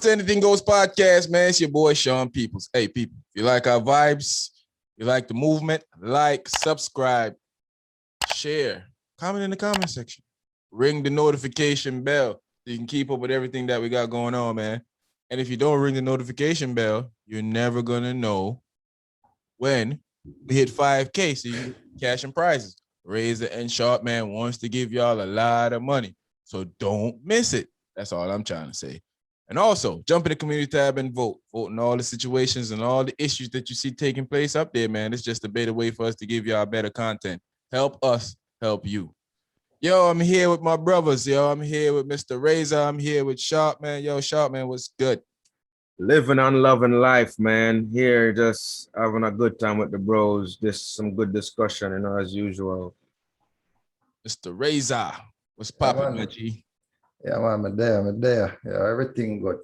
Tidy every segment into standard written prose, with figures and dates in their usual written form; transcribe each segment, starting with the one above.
to Anything Goes podcast, man. It's your boy Sean Peoples. Hey, people, if you like our vibes, you like the movement, like, subscribe, share, comment in the comment section, ring the notification bell so you can keep up with everything that we got going on, man. And if you don't ring the notification bell, you're never gonna know when we hit 5K. So you get cash and prizes. Razor and Sharp Man wants to give y'all a lot of money, so don't miss it. That's all I'm trying to say. And also, jump in the community tab and vote. Vote in all the situations and all the issues that you see taking place up there, man. It's just a better way for us to give y'all better content. Help us help you. Yo, I'm here with my brothers, yo. I'm here with Mr. Razor. I'm here with Sharp Man. Yo, Sharp Man, what's good? Living and loving life, man. Here, just having a good time with the bros. Just some good discussion, as usual. Mr. Razor, what's Yeah, popping, man. my G? Yeah, man, I'm there. Yeah, everything good.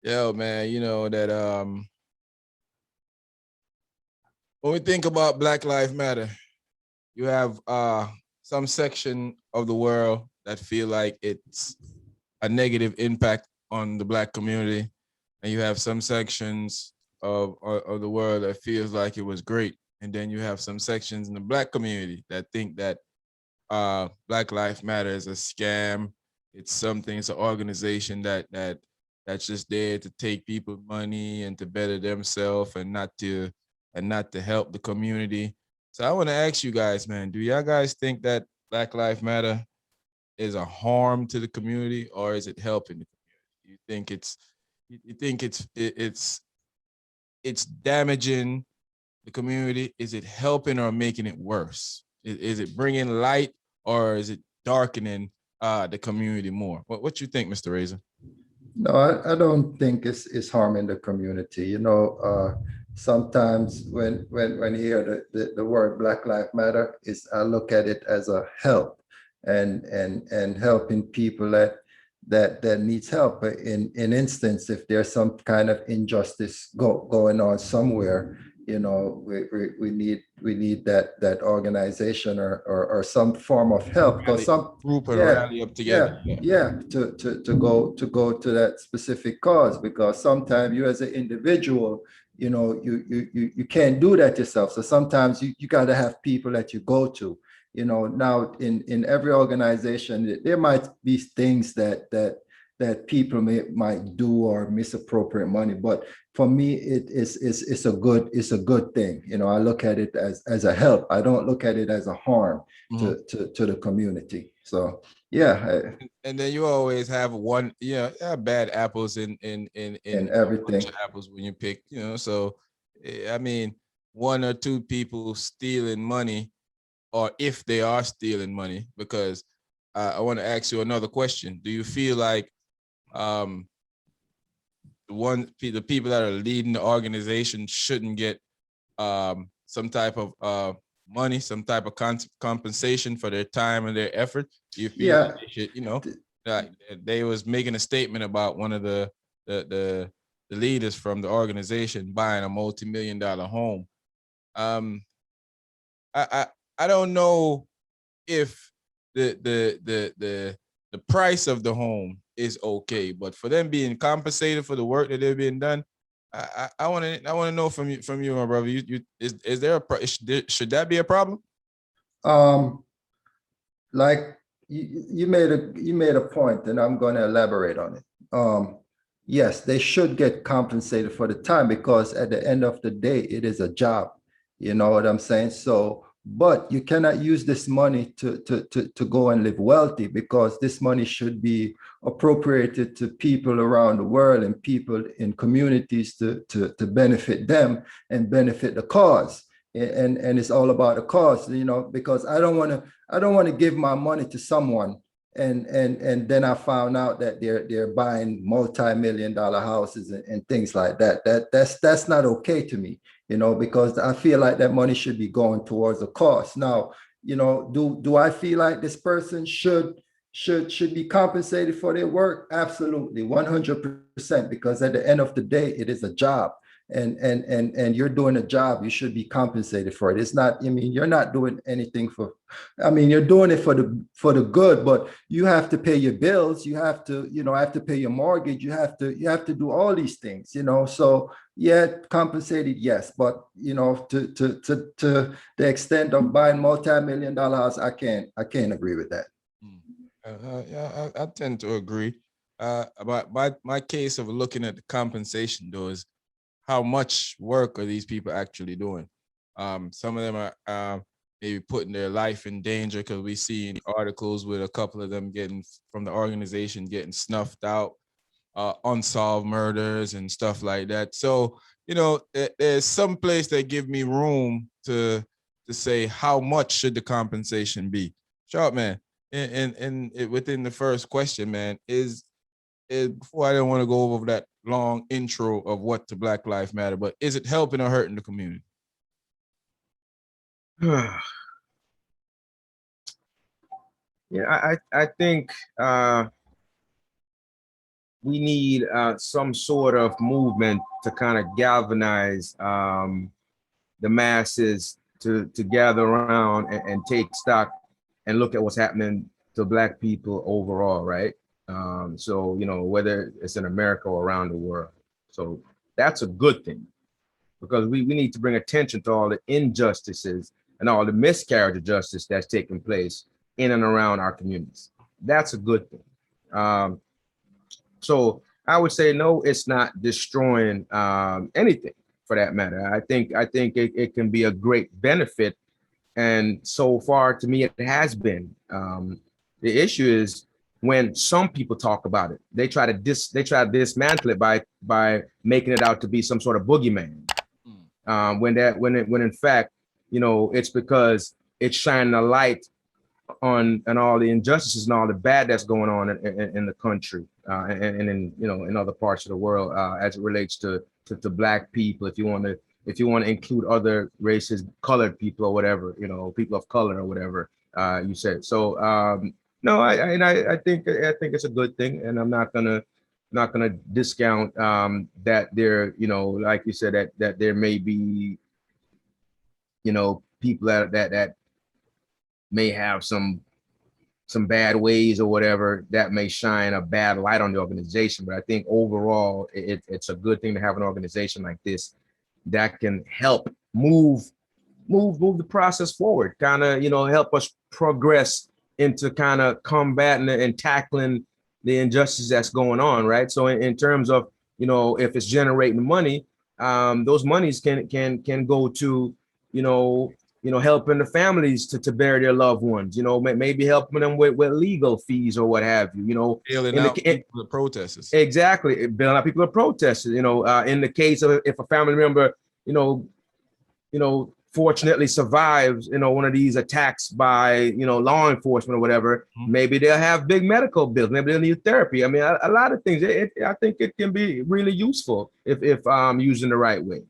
Yo, man, you know that when we think about Black Lives Matter, you have some section of the world that feel like it's a negative impact on the Black community, and you have some sections of the world that feels like it was great, and then you have some sections in the Black community that think that Black Lives Matter is a scam. It's something. It's an organization that's just there to take people's money and to better themselves and not to help the community. So I want to ask you guys, man, do y'all guys think that Black Lives Matter is a harm to the community or is it helping the community? You think it's damaging the community? Is it helping or making it worse? Is it bringing light or is it darkening the community more? What you think, Mr. Razor? No, I don't think it's harming the community. Sometimes when you hear the word Black Lives Matter, I look at it as a help and helping people that needs help. In instance, if there's some kind of injustice going on somewhere, we need that organization or some form of help, because some group and yeah rally up together. to go to that specific cause, because sometimes you as an individual, you can't do that yourself. So sometimes you got to have people that you go to. Now in every organization there might be things that people might do or misappropriate money, but for me it's a good thing. I look at it as a help. I don't look at it as a harm to the community. So yeah. And then you always have one, bad apples in everything. Apples when you pick, so I mean, one or two people stealing money, or if they are stealing money, because I want to ask you another question. Do you feel like the people that are leading the organization shouldn't get some type of money, some type of compensation for their time and their effort? Do you feel like they should, like they was making a statement about one of the leaders from the organization buying a multi-million-dollar home. I don't know if the price of the home is okay, but for them being compensated for the work that they've been done, I want to know from you, my brother. Is there should that be a problem? Like you made a point, and I'm going to elaborate on it. Yes, they should get compensated for the time, because at the end of the day, it is a job. You know what I'm saying? So, but you cannot use this money to go and live wealthy, because this money should be appropriated to people around the world and people in communities to benefit them and benefit the cause. And it's all about the cause, because I don't want to give my money to someone and then I found out that they're buying multi-million-dollar houses and things like that. That's not okay to me, because I feel like that money should be going towards a cause. Now, do I feel like this person should be compensated for their work? Absolutely, 100%, because at the end of the day, it is a job. and you're doing a job, you should be compensated for it. It's not, I mean, you're not doing anything for, I mean, you're doing it for the good, but you have to pay your bills. You have to, have to pay your mortgage. You have to do all these things, So yeah, compensated, yes, but to the extent of buying multi-million-dollar house, I can't agree with that. Yeah, I tend to agree. About my case of looking at the compensation though is how much work are these people actually doing? Some of them are maybe putting their life in danger because we see in articles with a couple of them getting from the organization getting snuffed out, unsolved murders and stuff like that. So there's some place that give me room to say how much should the compensation be. Sharp man, and within the first question, man, is before I don't want to go over that long intro of what to Black Lives Matter, but is it helping or hurting the community? Yeah, I think we need some sort of movement to kind of galvanize the masses to gather around and take stock and look at what's happening to Black people overall, right? So, whether it's in America or around the world. So that's a good thing, because we need to bring attention to all the injustices and all the miscarriage of justice that's taking place in and around our communities. That's a good thing. So I would say, no, it's not destroying anything for that matter. I think it can be a great benefit. And so far, to me, it has been. The issue is when some people talk about it, they try to dismantle it by making it out to be some sort of boogeyman. When in fact, it's because it's shining a light on all the injustices and all the bad that's going on in the country and in in other parts of the world as it relates to Black people. If you want to include other races, colored people or whatever, people of color or whatever you said. So no, I think it's a good thing, and I'm not gonna discount that there, like you said, that there may be people that may have some bad ways or whatever that may shine a bad light on the organization. But I think overall, it's a good thing to have an organization like this that can help move the process forward, kind of, help us progress into kind of combating and tackling the injustice that's going on, right? So in terms of, if it's generating money, those monies can go to, helping the families to bury their loved ones, maybe helping them with legal fees or what have you, Bailing out people, the protesters. Exactly, bailing out people who are protesters. In the case of if a family member, fortunately survives, one of these attacks by, law enforcement or whatever, maybe they'll have big medical bills, maybe they'll need therapy. I mean, a lot of things. I think it can be really useful if used in the right way.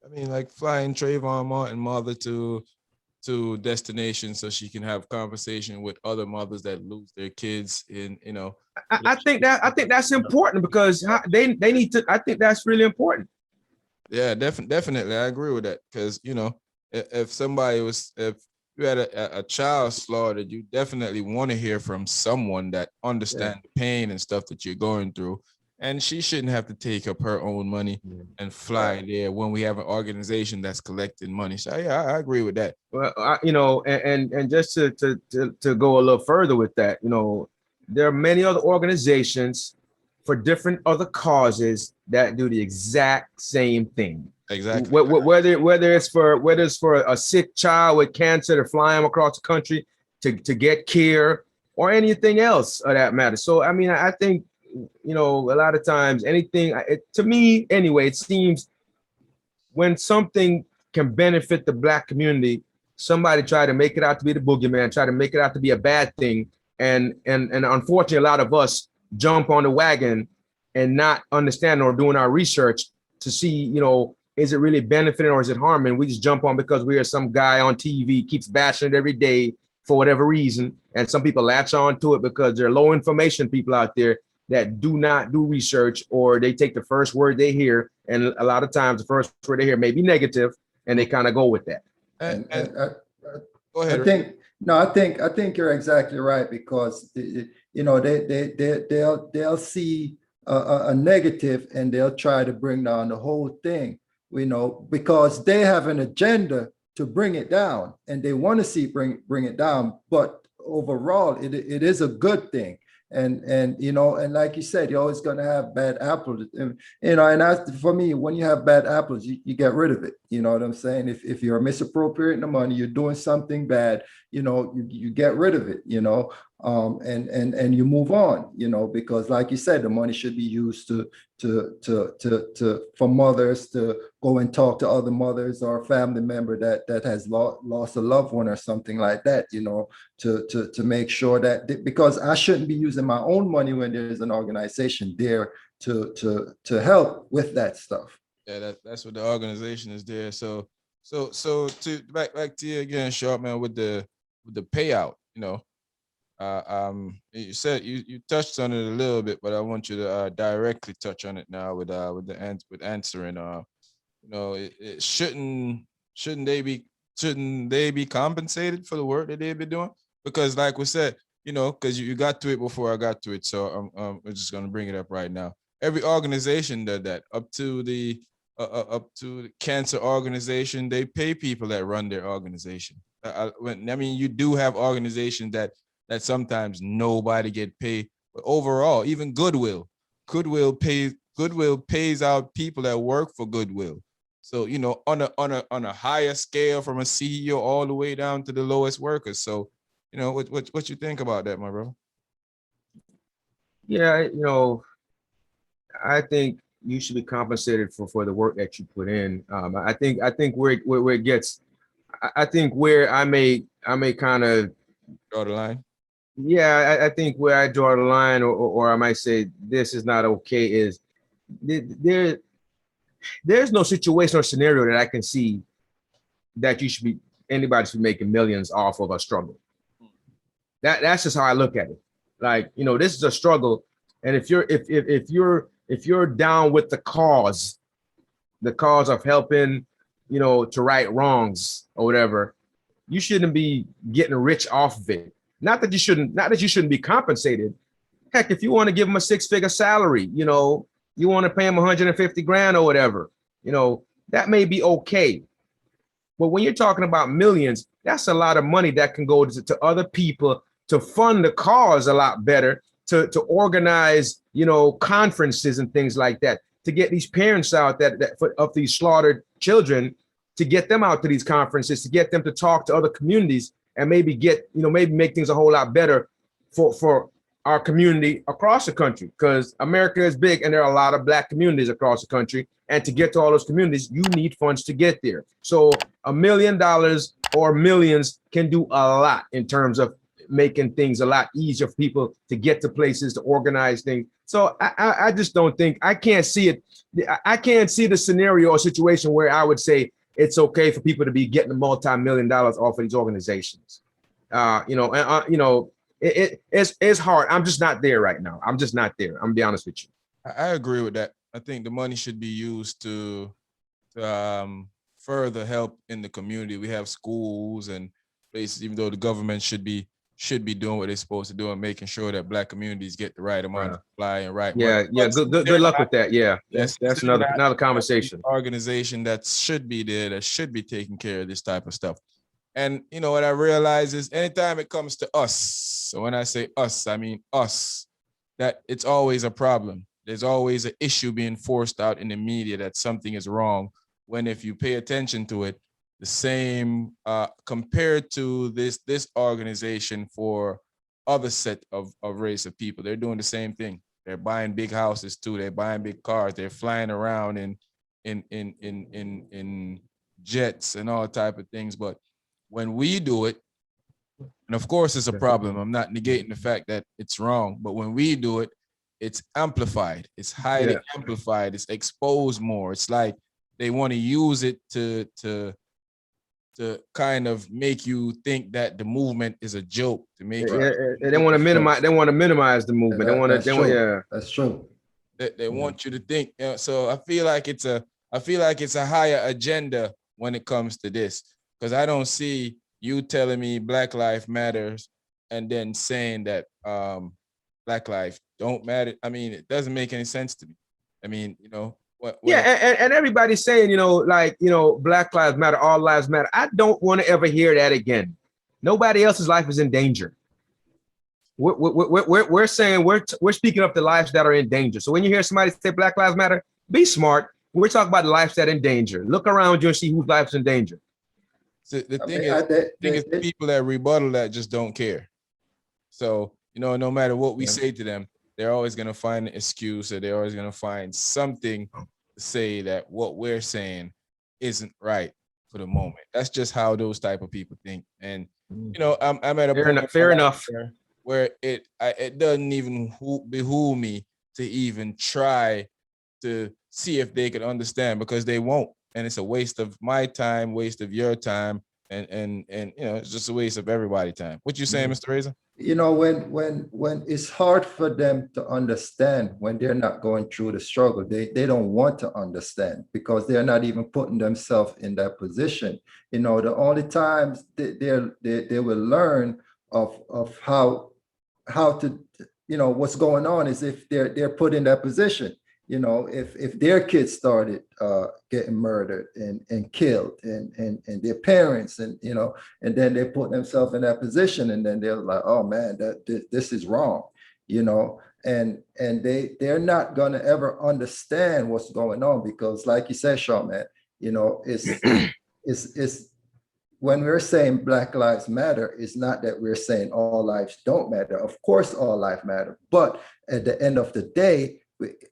I mean, like flying Trayvon Martin mother to destinations so she can have conversation with other mothers that lose their kids in, I think that's important because they need to. I think that's really important. Yeah, definitely. I agree with that because, if you had a child slaughtered, you definitely want to hear from someone that understands the pain and stuff that you're going through. And she shouldn't have to take up her own money and fly there when we have an organization that's collecting money. So yeah, I agree with that. Well, and just to go a little further with that, there are many other organizations for different other causes that do the exact same thing. Exactly. Whether it's for a sick child with cancer, they're flying across the country to get care, or anything else of that matter. So I mean, I think, a lot of times anything, to me anyway, it seems when something can benefit the Black community, somebody try to make it out to be the boogeyman, try to make it out to be a bad thing. And unfortunately, a lot of us jump on the wagon and not understanding or doing our research to see, is it really benefiting or is it harming? We just jump on because we are some guy on TV keeps bashing it every day for whatever reason. And some people latch on to it because there are low information people out there that do not do research, or they take the first word they hear, and a lot of times the first word they hear may be negative, and they kind of go with that. And Go I ahead. think no, I think you're exactly right, because you know they'll see a negative and they'll try to bring down the whole thing, you know, because they have an agenda to bring it down and they want to see bring it down. But overall, it is a good thing. And you know, and like you said, you're always going to have bad apples, and, you know, and that's for me, when you have bad apples, you get rid of it. You know what I'm saying? If you're misappropriating the money, you're doing something bad, you know, you get rid of it, you know, and you move on, you know, because like you said, the money should be used to for mothers to go and talk to other mothers or a family member that has lost a loved one or something like that, you know, to make sure that, because I shouldn't be using my own money when there's an organization there to help with that stuff. Yeah, that's what the organization is there. So to back to you again, Sharp man, with the payout, you know. You said you touched on it a little bit, but I want you to directly touch on it now with answering. You know, it shouldn't they be compensated for the work that they've been doing? Because like we said, you know, because you got to it before I got to it, so I'm just gonna bring it up right now. Every organization does that. Up to the cancer organization, they pay people that run their organization. I mean, you do have organizations that sometimes nobody get paid, but overall, even Goodwill pays out people that work for Goodwill. So, you know, on a higher scale, from a CEO all the way down to the lowest workers. So, you know, what you think about that, my bro? Yeah, you know, I think you should be compensated for the work that you put in. I think where it gets, I think where I may kind of, Draw the line. yeah, I think where I draw the line, or I might say this is not okay, is there there's no situation or scenario that I can see that you should be anybody should be making millions off of a struggle. That's just how I look at it. Like, you know, this is a struggle, and if you're down with the cause of helping, you know, to right wrongs or whatever, you shouldn't be getting rich off of it. Not that you shouldn't be compensated. Heck, if you want to give them a six-figure salary, you know, you want to pay them 150 grand or whatever, you know, that may be okay. But when you're talking about millions, that's a lot of money that can go to other people to fund the cause a lot better, to organize, you know, conferences and things like that, to get these parents out of these slaughtered children, to get them out to these conferences, to get them to talk to other communities, and maybe get, you know, maybe make things a whole lot better for our community across the country, because America is big and there are a lot of Black communities across the country. And to get to all those communities, you need funds to get there. So $1 million or millions can do a lot in terms of making things a lot easier for people to get to places, to organize things. So I just don't think, I can't see it. I can't see the scenario or situation where I would say it's okay for people to be getting multi-million dollars off of these organizations. You know, and you know, it's hard. I'm just not there right now. I'm just not there. I'm gonna be honest with you. I agree with that. I think the money should be used to further help in the community. We have schools and places, even though the government should be doing what they're supposed to do and making sure that Black communities get the right amount of supply and right money. Yeah. Good luck with that. Yeah, that's another conversation. Organization that should be there, that should be taking care of this type of stuff. And you know what I realize is, anytime it comes to us, so when I say us, I mean us, that it's always a problem. There's always an issue being forced out in the media that something is wrong, when if you pay attention to it, the same compared to this organization for other set of race of people, they're doing the same thing. They're buying big houses too. They're buying big cars. They're flying around in jets and all type of things. But when we do it, and of course it's a problem, I'm not negating the fact that it's wrong, but when we do it, it's amplified, it's highly amplified, it's exposed more. It's like they want to use it to to kind of make you think that the movement is a joke, to make you They want to minimize. They want to minimize the movement. That's They want, true. yeah. That's true. they want you to think. So I feel like it's a higher agenda when it comes to this, because I don't see you telling me Black Lives Matters and then saying that Black life don't matter. I mean, it doesn't make any sense to me. I mean, Yeah, and everybody's saying, like, Black Lives Matter, all lives matter. I don't want to ever hear that again. Nobody else's life is in danger. We're saying we're speaking of the lives that are in danger. So when you hear somebody say Black Lives Matter, be smart. We're talking about the lives that are in danger. Look around you and see whose life's in danger. So the thing is, people that rebuttal that just don't care. So, no matter what we say to them, they're always going to find an excuse, or they're always going to find something to say that what we're saying isn't right for the moment. That's just how those type of people think. And, I'm at a point fair enough. where it doesn't even behoove me to even try to see if they could understand, because they won't. And it's a waste of my time, waste of your time. And it's just a waste of everybody's time. What you saying, Mr. Razor? When it's hard for them to understand, when they're not going through the struggle, they don't want to understand, because they're not even putting themselves in that position. The only times they will learn of how to, what's going on, is if they're put in that position. If their kids started getting murdered and killed, and their parents, and then they put themselves in that position, and then they're like, oh man, this is wrong, and they're not going to ever understand what's going on, because like you said, Sean, man, it's when we're saying Black Lives Matter, it's not that we're saying all lives don't matter. Of course, all lives matter, but at the end of the day,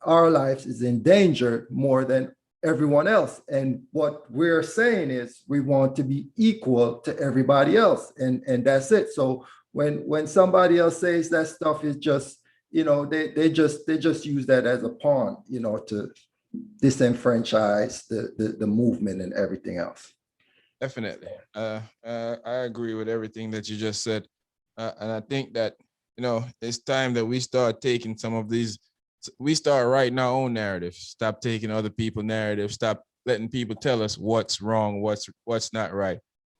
our lives is in danger more than everyone else. And what we're saying is we want to be equal to everybody else. And that's it. So when somebody else says that stuff is just, they just use that as a pawn, to disenfranchise the movement and everything else. Definitely. I agree with everything that you just said. And I think that, it's time that we start taking some of these, we start writing our own narrative. Stop taking other people's narrative. Stop letting people tell us what's wrong, what's not right.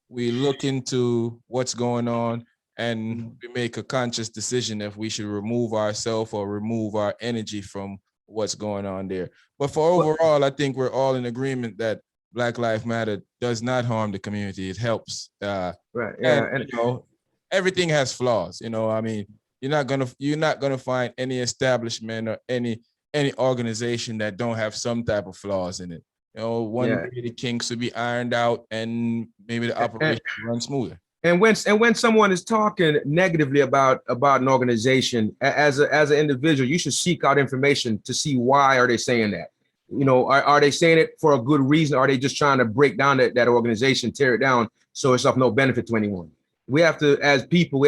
We look into what's going on, and we make a conscious decision if we should remove ourselves or remove our energy from what's going on there. But for overall, I think we're all in agreement that Black Lives Matter does not harm the community. It helps. Right. Yeah. And everything has flaws. I mean, you're not gonna find any establishment or any organization that don't have some type of flaws in it. One day the kinks will be ironed out, and maybe the operation will run smoother. And when someone is talking negatively about an organization, as an individual, you should seek out information to see why are they saying that. Are they saying it for a good reason? Or are they just trying to break down that organization, tear it down, so it's of no benefit to anyone? We have to, as people,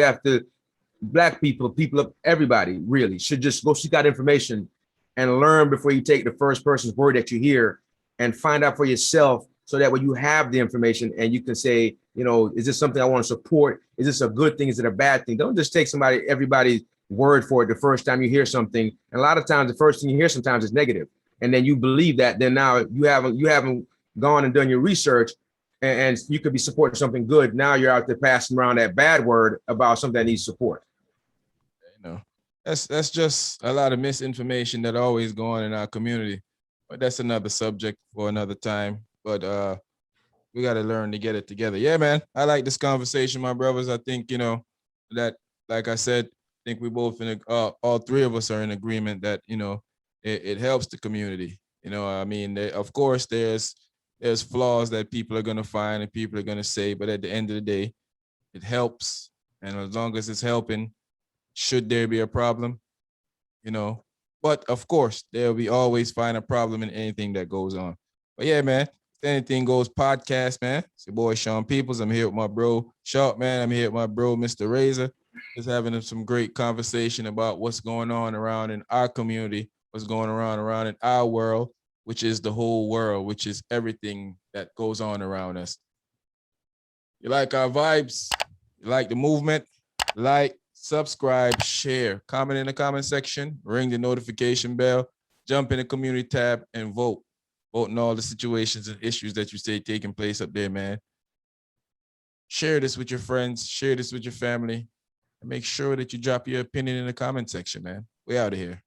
Black people of everybody really should just go seek out information and learn before you take the first person's word that you hear, and find out for yourself, so that way you have the information and you can say, is this something I want to support? Is this a good thing? Is it a bad thing? Don't just take everybody's word for it the first time you hear something. And a lot of times the first thing you hear sometimes is negative. And then you believe that, then now you haven't gone and done your research, and you could be supporting something good. Now you're out there passing around that bad word about something that needs support. That's just a lot of misinformation that always go on in our community. But that's another subject for another time. But we got to learn to get it together. Yeah, man. I like this conversation, my brothers. I think, that, like I said, I think we both all three of us are in agreement that, it helps the community. I mean, of course, there's flaws that people are going to find and people are going to say, but at the end of the day, it helps. And as long as it's helping, should there be a problem, but of course, there we always find a problem in anything that goes on. But yeah, man, if Anything Goes podcast, man. It's your boy, Sean Peoples. I'm here with my bro, Sharp, man. I'm here with my bro, Mr. Razor. Just having some great conversation about what's going on around in our community, what's going around in our world, which is the whole world, which is everything that goes on around us. You like our vibes? You like the movement? Like, subscribe, share, comment in the comment section, ring the notification bell, jump in the community tab, and vote. Vote on all the situations and issues that you see taking place up there, man. Share this with your friends, share this with your family, and make sure that you drop your opinion in the comment section, man. We out of here.